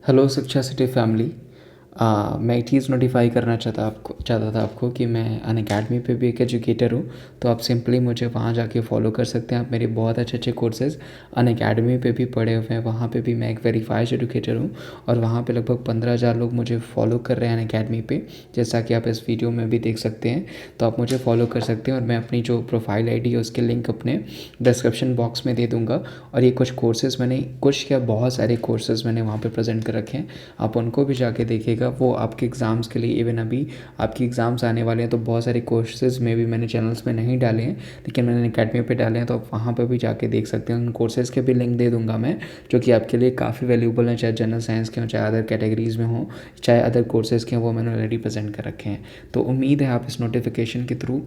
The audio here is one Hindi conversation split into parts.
हेलो शिक्षा सिटी फैमिली। मैं एक चीज़ नोटिफाई करना चाहता था आपको कि मैं अनअकैडमी पे भी एक एजुकेटर हूँ। तो आप सिंपली मुझे वहाँ जाके फॉलो कर सकते हैं। आप मेरे बहुत अच्छे अच्छे कोर्सेज अनअकैडमी पे भी पढ़े हुए हैं। वहाँ पे भी मैं एक वेरीफाइड एजुकेटर हूँ और वहाँ पे लगभग 15,000 लोग मुझे फॉलो कर रहे हैं अनअकैडमी पे, जैसा कि आप इस वीडियो में भी देख सकते हैं। तो आप मुझे फॉलो कर सकते हैं और मैं अपनी जो प्रोफाइल आईडी है उसके लिंक अपने डिस्क्रिप्शन बॉक्स में दे दूँगा। और ये कुछ क्या बहुत सारे कोर्सेज़ मैंने वहाँ पे प्रेजेंट कर रखे हैं। आप उनको भी जाके देखिएगा। वो आपके एग्ज़ाम्स के लिए, इवन अभी आपकी एग्ज़ाम्स आने वाले हैं तो बहुत सारे कोर्सेज़ में भी मैंने चैनल्स में नहीं डाले हैं, लेकिन मैंने अकेडमी पे डाले हैं। तो आप वहाँ पर भी जाके देख सकते हैं। उन कोर्सेज़ के भी लिंक दे दूँगा मैं, जो कि आपके लिए काफ़ी वैल्यूबल हैं, चाहे जनरल साइंस के हों, चाहे अदर कैटेगरीज़ में हों, चाहे अदर कोर्सेज़ के हों। वो मैंने ऑलरेडी प्रेजेंट कर रखे हैं। तो उम्मीद है आप इस नोटिफिकेशन के थ्रू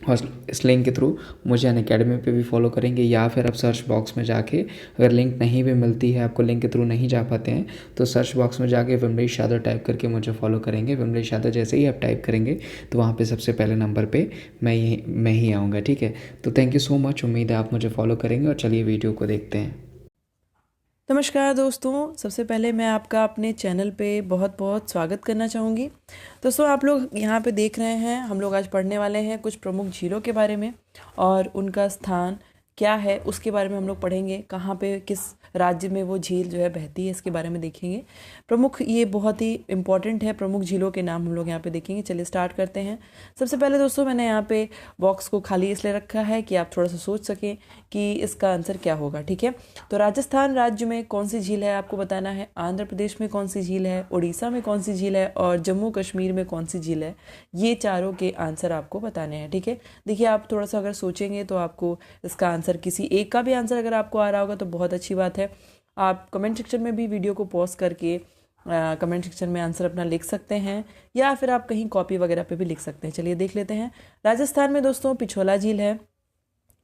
और इस लिंक के थ्रू मुझे अनअकैडमी पे भी फॉलो करेंगे, या फिर आप सर्च बॉक्स में जाके, अगर लिंक नहीं भी मिलती है आपको, लिंक के थ्रू नहीं जा पाते हैं, तो सर्च बॉक्स में जाके विमलेश यादव टाइप करके मुझे फॉलो करेंगे। विमलेश यादव जैसे ही आप टाइप करेंगे तो वहाँ पे सबसे पहले नंबर पे मैं ही आऊँगा। ठीक है, तो थैंक यू सो मच। उम्मीद है आप मुझे फॉलो करेंगे और चलिए वीडियो को देखते हैं। नमस्कार दोस्तों, सबसे पहले मैं आपका अपने चैनल पे बहुत बहुत स्वागत करना चाहूँगी। दोस्तों, आप लोग यहाँ पे देख रहे हैं, हम लोग आज पढ़ने वाले हैं कुछ प्रमुख झीलों के बारे में और उनका स्थान क्या है उसके बारे में हम लोग पढ़ेंगे। कहाँ पे, किस राज्य में वो झील जो है बहती है, इसके बारे में देखेंगे। प्रमुख, ये बहुत ही इंपॉर्टेंट है, प्रमुख झीलों के नाम हम लोग यहाँ पे देखेंगे। चलिए स्टार्ट करते हैं। सबसे पहले दोस्तों, मैंने यहाँ पे बॉक्स को खाली इसलिए रखा है कि आप थोड़ा सा सोच सकें कि इसका आंसर क्या होगा। ठीक है, तो राजस्थान राज्य में कौन सी झील है आपको बताना है, आंध्र प्रदेश में कौन सी झील है, उड़ीसा में कौन सी झील है और जम्मू कश्मीर में कौन सी झील है। ये चारों के आंसर आपको बताने हैं। ठीक है, देखिए आप थोड़ा सा अगर सोचेंगे तो आपको इसका आंसर, किसी एक का भी आंसर अगर आपको आ रहा होगा तो बहुत अच्छी बात है। आप कमेंट सेक्शन में भी वीडियो को पॉज करके कमेंट सेक्शन में आंसर अपना लिख सकते हैं, या फिर आप कहीं कॉपी वगैरह पे भी लिख सकते हैं। चलिए देख लेते हैं। राजस्थान में दोस्तों पिछोला झील है,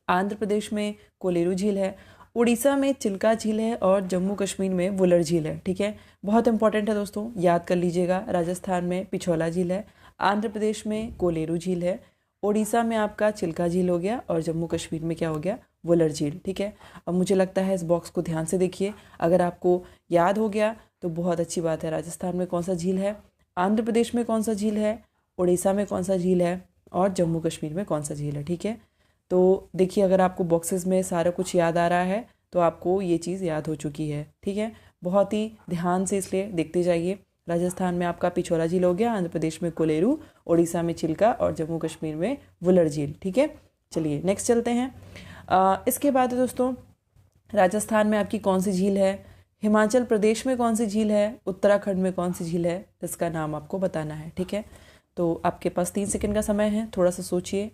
आंध्र प्रदेश में कोलेरू झील है, उड़ीसा में चिल्का झील है और जम्मू कश्मीर में वुलर झील है। ठीक है, बहुत इंपॉर्टेंट है दोस्तों, याद कर लीजिएगा। राजस्थान में पिछोला झील है, आंध्र प्रदेश में कोलेरू झील है, उड़ीसा में आपका चिल्का झील हो गया और जम्मू कश्मीर में क्या हो गया, वुलर झील। ठीक है, अब मुझे लगता है इस बॉक्स को ध्यान से देखिए। अगर आपको याद हो गया तो बहुत अच्छी बात है। राजस्थान में कौन सा झील है, आंध्र प्रदेश में कौन सा झील है, उड़ीसा में कौन सा झील है और जम्मू कश्मीर में कौन सा झील है। ठीक है, तो देखिए अगर आपको बॉक्सेस में सारा कुछ याद आ रहा है तो आपको ये चीज़ याद हो चुकी है। ठीक है, बहुत ही ध्यान से इसलिए देखते जाइए। राजस्थान में आपका पिछोला झील हो गया, आंध्र प्रदेश में कोलेरू, उड़ीसा में चिल्का और जम्मू कश्मीर में वुलर झील। ठीक है, चलिए नेक्स्ट चलते हैं। इसके बाद है दोस्तों, राजस्थान में आपकी कौन सी झील है, हिमाचल प्रदेश में कौन सी झील है, उत्तराखंड में कौन सी झील है, इसका नाम आपको बताना है। ठीक है, तो आपके पास 3 सेकंड का समय है, थोड़ा सा सोचिए।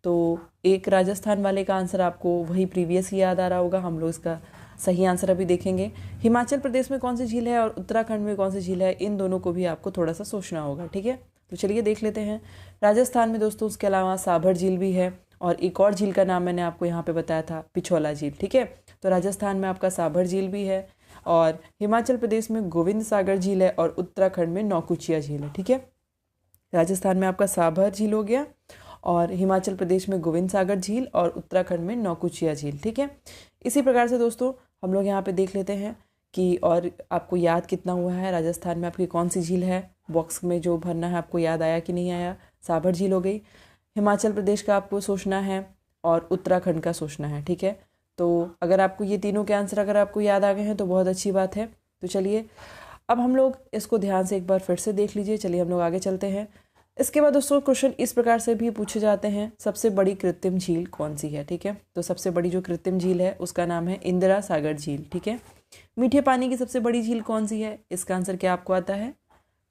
तो एक राजस्थान वाले का आंसर आपको वही प्रीवियस ही याद आ रहा होगा। हम लोग इसका सही आंसर अभी देखेंगे। हिमाचल प्रदेश में कौन सी झील है और उत्तराखंड में कौन सी झील है, इन दोनों को भी आपको थोड़ा सा सोचना होगा। ठीक है, तो चलिए देख लेते हैं। राजस्थान में दोस्तों उसके अलावा साभर झील भी है और एक और झील का नाम मैंने आपको यहाँ पे बताया था, पिछोला झील। ठीक है, तो राजस्थान में आपका साभर झील भी है और हिमाचल प्रदेश में गोविंद सागर झील है और उत्तराखंड में नौकुचिया झील है। ठीक है, राजस्थान में आपका साभर झील हो गया और हिमाचल प्रदेश में गोविंद सागर झील और उत्तराखंड में नौकुचिया झील। ठीक है, इसी प्रकार से दोस्तों हम लोग यहाँ पे देख लेते हैं कि और आपको याद कितना हुआ है, राजस्थान में आपकी कौन सी झील है। बॉक्स में जो भरना है आपको याद आया कि नहीं आया। साभर झील हो गई, हिमाचल प्रदेश का आपको सोचना है और उत्तराखंड का सोचना है। ठीक है, तो अगर आपको ये तीनों के आंसर अगर आपको याद आ गए हैं तो बहुत अच्छी बात है। तो चलिए अब हम लोग इसको ध्यान से एक बार फिर से देख लीजिए। चलिए हम लोग आगे चलते हैं। इसके बाद दोस्तों क्वेश्चन इस प्रकार से भी पूछे जाते हैं, सबसे बड़ी कृत्रिम झील कौन सी है। ठीक है, तो सबसे बड़ी जो कृत्रिम झील है उसका नाम है इंदिरा सागर झील। ठीक है, मीठे पानी की सबसे बड़ी झील कौन सी है, इसका आंसर क्या आपको आता है।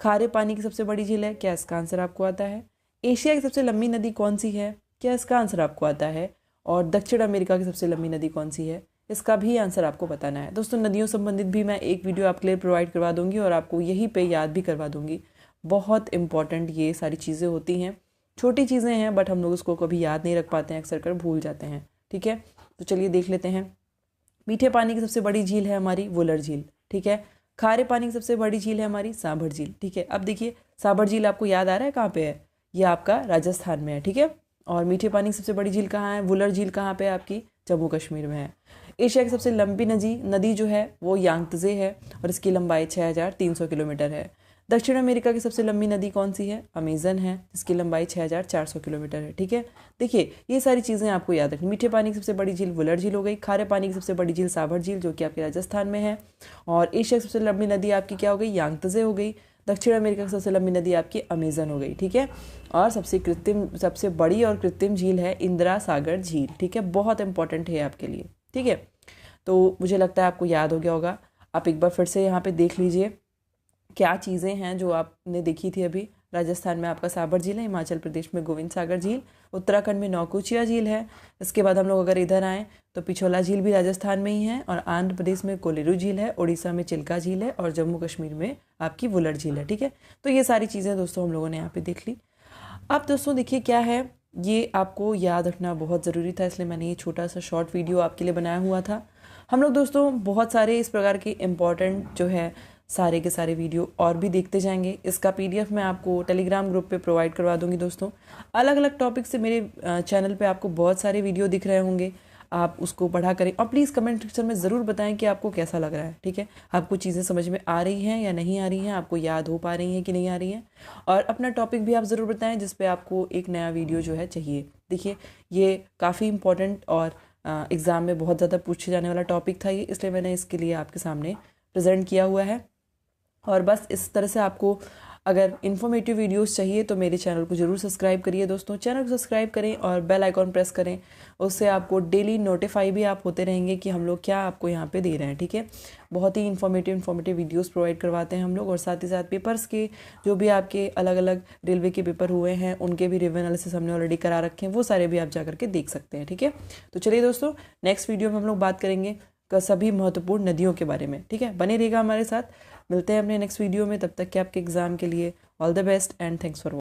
खारे पानी की सबसे बड़ी झील है, क्या इसका आंसर आपको आता है। एशिया की सबसे लंबी नदी कौन सी है, क्या इसका आंसर आपको आता है। और दक्षिण अमेरिका की सबसे लंबी नदी कौन सी है, इसका भी आंसर आपको बताना है। दोस्तों नदियों संबंधित भी मैं एक वीडियो आपके लिए प्रोवाइड करवा दूंगी और आपको यहीं पे याद भी करवा दूंगी। बहुत इंपॉर्टेंट ये सारी चीज़ें होती हैं, छोटी चीज़ें हैं बट हम लोग उसको कभी याद नहीं रख पाते हैं, अक्सर कर भूल जाते हैं। ठीक है, तो चलिए देख लेते हैं। मीठे पानी की सबसे बड़ी झील है हमारी वुलर झील। ठीक है, खारे पानी की सबसे बड़ी झील है हमारी साभर झील। ठीक है, अब देखिए साभर झील आपको याद आ रहा है कहाँ पे है, ये आपका राजस्थान में है। ठीक है, और मीठे पानी की सबसे बड़ी झील कहाँ है, वुलर झील कहाँ पे है आपकी, जम्मू कश्मीर में है। एशिया की सबसे लंबी नदी जो है वो यांगत्जे है और इसकी लंबाई 6300 किलोमीटर है। दक्षिण अमेरिका की सबसे लंबी नदी कौन सी है? अमेजन है, जिसकी लंबाई 6400 किलोमीटर है। ठीक है, देखिए ये सारी चीज़ें आपको याद रखनी। मीठे पानी की सबसे बड़ी झील वुलर झील हो गई। खारे पानी की सबसे बड़ी झील साबर झील जो कि आपके राजस्थान में है। और एशिया की सबसे लंबी नदी आपकी क्या हो गई? यांगत्जे हो गई। दक्षिण अमेरिका की सबसे लंबी नदी आपकी अमेजन हो गई। ठीक है, और सबसे बड़ी और कृत्रिम झील है इंदिरा सागर झील। ठीक है, बहुत इंपॉर्टेंट है आपके लिए। ठीक है, तो मुझे लगता है आपको याद हो गया होगा। आप एक बार फिर से यहाँ पे देख लीजिए क्या चीज़ें हैं जो आपने देखी थी अभी। राजस्थान में आपका साबर झील है, हिमाचल प्रदेश में गोविंद सागर झील, उत्तराखंड में नौकुचिया झील है। इसके बाद हम लोग अगर इधर आएँ तो पिछोला झील भी राजस्थान में ही है, और आंध्र प्रदेश में कोलेरू झील है, उड़ीसा में चिल्का झील है, और जम्मू कश्मीर में आपकी वुलर झील है। ठीक है, तो ये सारी चीज़ें दोस्तों हम लोगों ने यहाँ पे देख ली। अब दोस्तों देखिए क्या है, ये आपको याद रखना बहुत ज़रूरी था, इसलिए मैंने ये छोटा सा शॉर्ट वीडियो आपके लिए बनाया हुआ था। हम लोग दोस्तों बहुत सारे इस प्रकार के इम्पॉर्टेंट जो है सारे के सारे वीडियो और भी देखते जाएंगे। इसका पीडीएफ मैं आपको टेलीग्राम ग्रुप पे प्रोवाइड करवा दूंगी दोस्तों। अलग अलग टॉपिक से मेरे चैनल पे आपको बहुत सारे वीडियो दिख रहे होंगे, आप उसको पढ़ा करें और प्लीज़ कमेंट सेक्शन में ज़रूर बताएं कि आपको कैसा लग रहा है। ठीक है, आपको चीज़ें समझ में आ रही हैं या नहीं आ रही हैं, आपको याद हो पा रही हैं कि नहीं आ रही हैं, और अपना टॉपिक भी आप ज़रूर बताएं जिस पे आपको एक नया वीडियो जो है चाहिए। देखिए ये काफ़ी इंपॉर्टेंट और एग्ज़ाम में बहुत ज़्यादा पूछे जाने वाला टॉपिक था ये, इसलिए मैंने इसके लिए आपके सामने प्रेजेंट किया हुआ है। और बस इस तरह से आपको अगर इन्फॉर्मेटिव वीडियोस चाहिए तो मेरे चैनल को ज़रूर सब्सक्राइब करिए दोस्तों। चैनल को सब्सक्राइब करें और बेल आइकॉन प्रेस करें, उससे आपको डेली नोटिफाई भी आप होते रहेंगे कि हम लोग क्या आपको यहाँ पे दे रहे हैं। ठीक है, बहुत ही इन्फॉर्मेटिव वीडियोस प्रोवाइड करवाते हैं हम लोग, और साथ ही साथ पेपर्स के जो भी आपके अलग अलग रेलवे के पेपर हुए हैं उनके भी रिव्यू एनालिसिस हमने ऑलरेडी करा रखे हैं, वो सारे भी आप जा करके देख सकते हैं। ठीक है, तो चलिए दोस्तों नेक्स्ट वीडियो में हम लोग बात करेंगे सभी महत्वपूर्ण नदियों के बारे में। ठीक है, बने रहिएगा हमारे साथ, मिलते हैं अपने नेक्स्ट वीडियो में। तब तक के आपके एग्जाम के लिए all the best and thanks for